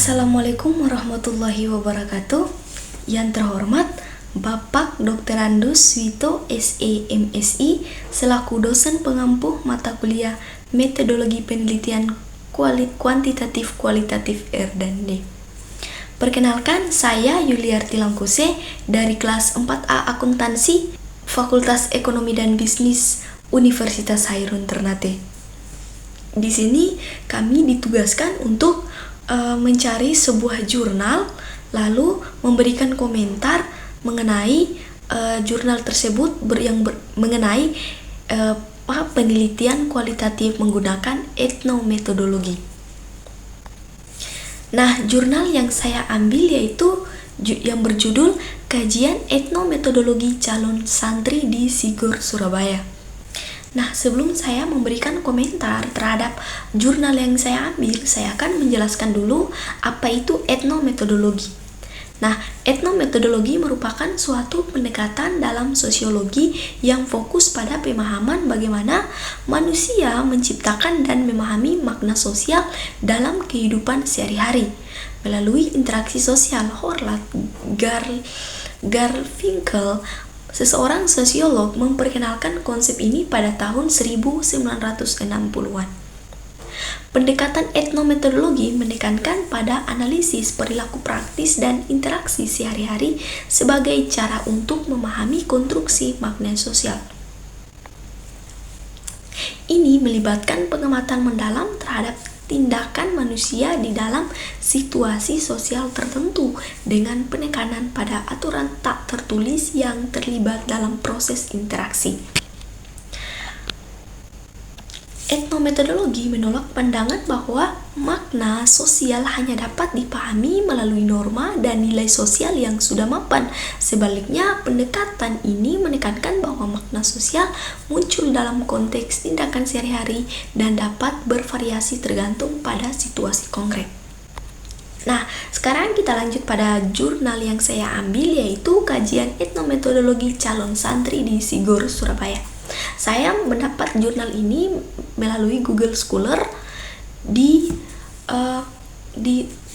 Assalamualaikum warahmatullahi wabarakatuh. Yang terhormat Bapak Dr. Andus Swito SE MSI selaku dosen pengampu mata kuliah Metodologi Penelitian Kuantitatif Kualitatif R&D. Perkenalkan, saya Yuliarti Langkuse dari kelas 4A Akuntansi Fakultas Ekonomi dan Bisnis Universitas Hairun Ternate. Di sini kami ditugaskan untuk mencari sebuah jurnal lalu memberikan komentar mengenai jurnal tersebut mengenai penelitian kualitatif menggunakan etnometodologi. Nah, jurnal yang saya ambil yaitu yang berjudul Kajian Etnometodologi Calon Santri di Sigor, Surabaya. Nah, sebelum saya memberikan komentar terhadap jurnal yang saya ambil, saya akan menjelaskan dulu apa itu etnometodologi. Nah, etnometodologi merupakan suatu pendekatan dalam sosiologi yang fokus pada pemahaman bagaimana manusia menciptakan dan memahami makna sosial dalam kehidupan sehari-hari melalui interaksi sosial. Horlat Garfinkel, seseorang sosiolog, memperkenalkan konsep ini pada tahun 1960-an. Pendekatan etnometodologi menekankan pada analisis perilaku praktis dan interaksi sehari-hari sebagai cara untuk memahami konstruksi makna sosial. Ini melibatkan pengamatan mendalam terhadap tindakan manusia di dalam situasi sosial tertentu dengan penekanan pada aturan tak tertulis yang terlibat dalam proses interaksi. Etnometodologi menolak pandangan bahwa makna sosial hanya dapat dipahami melalui norma dan nilai sosial yang sudah mapan. Sebaliknya, pendekatan ini menekankan bahwa makna sosial muncul dalam konteks tindakan sehari-hari dan dapat bervariasi tergantung pada situasi konkret. Nah, sekarang kita lanjut pada jurnal yang saya ambil, yaitu Kajian Etnometodologi Calon Santri di Sigor, Surabaya. Saya mendapat jurnal ini melalui Google Scholar di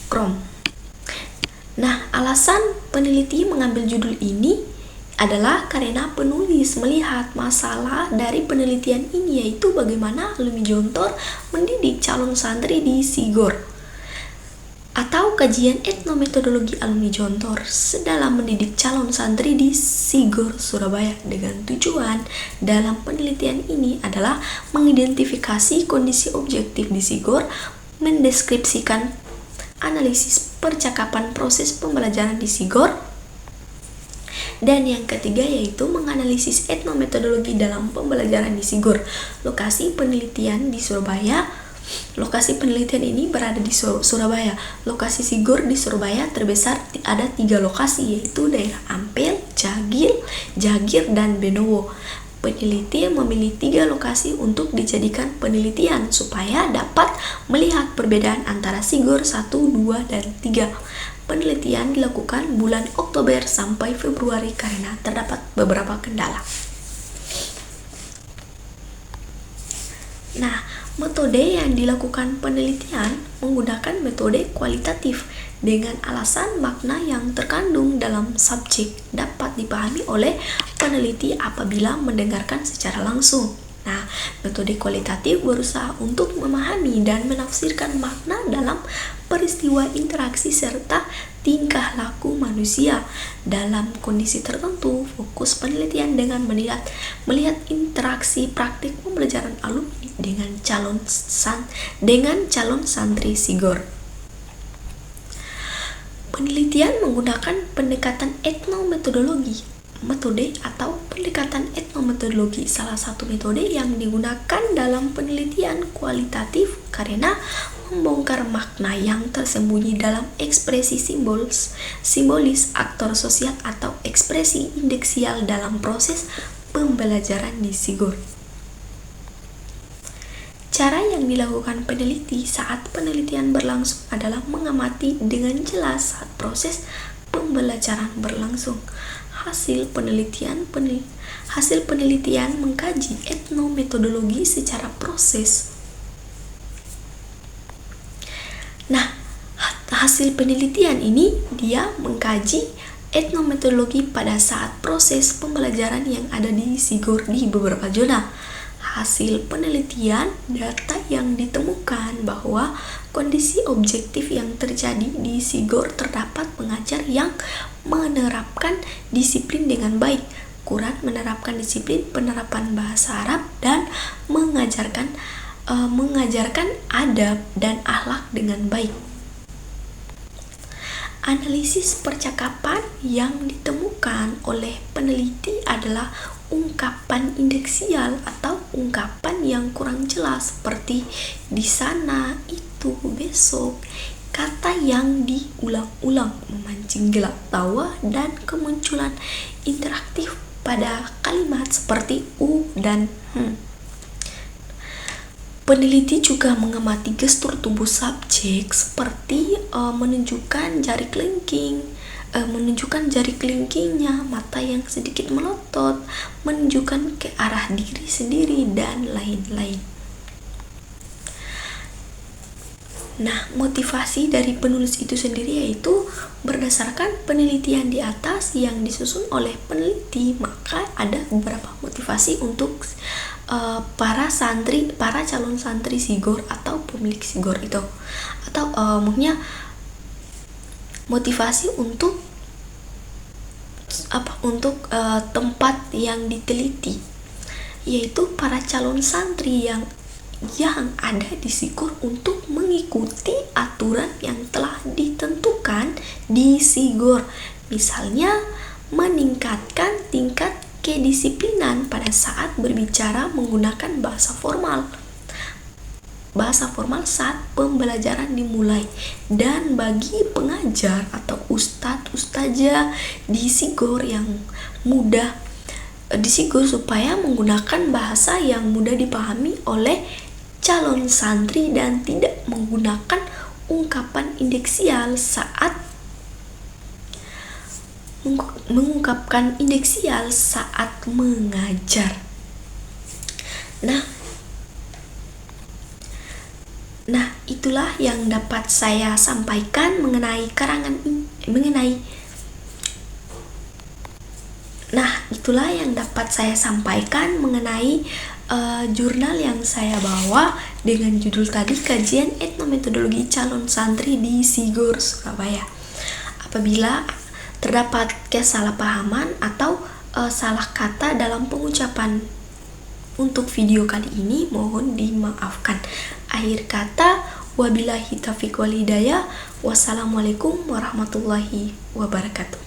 Chrome. Nah, alasan peneliti mengambil judul ini adalah karena penulis melihat masalah dari penelitian ini, yaitu bagaimana Alumni Jontor mendidik calon santri di Sigor, atau kajian etnometodologi Alumni Jontor sedalam mendidik calon santri di Sigor, Surabaya, dengan tujuan dalam penelitian ini adalah mengidentifikasi kondisi objektif di Sigor, mendeskripsikan analisis percakapan proses pembelajaran di Sigor, dan yang ketiga yaitu menganalisis etnometodologi dalam pembelajaran di Sigor. Lokasi penelitian di Surabaya. Lokasi penelitian ini berada di Surabaya. Lokasi Sigor di Surabaya terbesar ada 3 lokasi, yaitu daerah Ampel, Jagir, dan Benowo. Peneliti memilih 3 lokasi untuk dijadikan penelitian supaya dapat melihat perbedaan antara Sigor 1, 2, dan 3. Penelitian dilakukan bulan Oktober sampai Februari karena terdapat beberapa kendala. Nah, metode yang dilakukan penelitian menggunakan metode kualitatif dengan alasan makna yang terkandung dalam subjek dapat dipahami oleh peneliti apabila mendengarkan secara langsung. Nah, metode kualitatif berusaha untuk memahami dan menafsirkan makna dalam peristiwa interaksi serta tingkah laku manusia dalam kondisi tertentu. Fokus penelitian dengan melihat interaksi praktik pembelajaran alumni dengan calon santri Sigor. Penelitian menggunakan pendekatan etnometodologi. Metode atau pendekatan etnometodologi salah satu metode yang digunakan dalam penelitian kualitatif karena membongkar makna yang tersembunyi dalam ekspresi simbolis aktor sosial atau ekspresi indeksial dalam proses pembelajaran di Sigor. Cara yang dilakukan peneliti saat penelitian berlangsung adalah mengamati dengan jelas saat proses pembelajaran berlangsung. Hasil penelitian mengkaji etnometodologi secara proses. Nah, hasil penelitian ini dia mengkaji etnometodologi pada saat proses pembelajaran yang ada di Sigor di beberapa zona. Hasil penelitian data yang ditemukan bahwa kondisi objektif yang terjadi di Sigor terdapat pengajar yang menerapkan disiplin dengan baik, kurang menerapkan disiplin penerapan bahasa Arab, dan mengajarkan adab dan akhlak dengan baik. Analisis percakapan yang ditemukan oleh peneliti adalah ungkapan indeksial atau ungkapan yang kurang jelas seperti di sana, itu, besok, kata yang diulang-ulang memancing gelak tawa, dan kemunculan interaktif pada kalimat seperti dan Peneliti juga mengamati gestur tubuh subjek seperti menunjukkan jari kelingkingnya, mata yang sedikit melotot, menunjukkan ke arah diri sendiri, dan lain-lain. Nah, motivasi dari penulis itu sendiri yaitu berdasarkan penelitian di atas yang disusun oleh peneliti, maka ada beberapa motivasi untuk para calon santri Sigor atau pemilik Sigor itu, atau maksudnya motivasi untuk tempat yang diteliti, yaitu para calon santri yang ada di Sigor untuk mengikuti aturan yang telah ditentukan di Sigor, misalnya meningkatkan tingkat kedisiplinan pada saat berbicara menggunakan bahasa formal saat pembelajaran dimulai, dan bagi pengajar atau ustadzah di Sigor supaya menggunakan bahasa yang mudah dipahami oleh calon santri dan tidak menggunakan ungkapan indeksial saat mengajar. Nah, itulah yang dapat saya sampaikan mengenai jurnal yang saya bawa dengan judul tadi, Kajian Etnometodologi Calon Santri di Sigor, Surabaya. Apabila terdapat kesalahpahaman atau salah kata dalam pengucapan untuk video kali ini, mohon dimaafkan. Akhir kata, wabillahi taufiq wal hidayah. Wassalamualaikum warahmatullahi wabarakatuh.